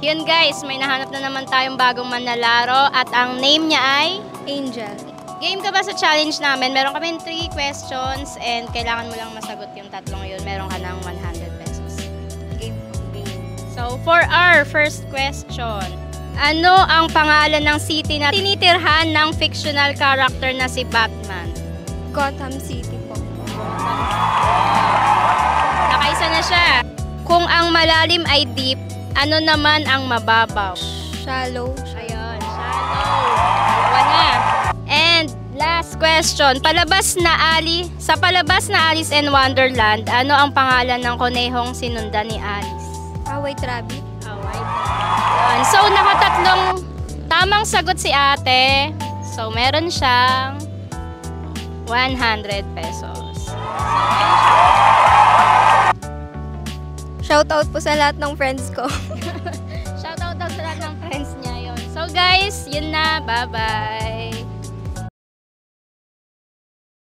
Yun guys, may nahanap na naman tayong bagong manlalaro at ang name niya ay Angel. Game ka ba sa challenge namin? Meron kami 3 questions and kailangan mo lang masagot yung tatlong yun. Meron ka ng 100 pesos. Game. So, for our first question, ano ang pangalan ng city na tinitirhan ng fictional character na si Batman? Gotham City po. Nakaisa na siya. Kung ang malalim ay deep, ano naman ang mababaw? Shallow. Ayun, shallow. Dalawa na. And last question, sa palabas na Alice in Wonderland, ano ang pangalan ng konehong sinundan ni Alice? White Rabbit. Yun. So, nakatatlong tamang sagot si ate. So, meron siyang 100 pesos. Shoutout po sa lahat ng friends ko. Shoutout daw sa lahat ng friends niya yun. So, guys, yun na. Bye-bye.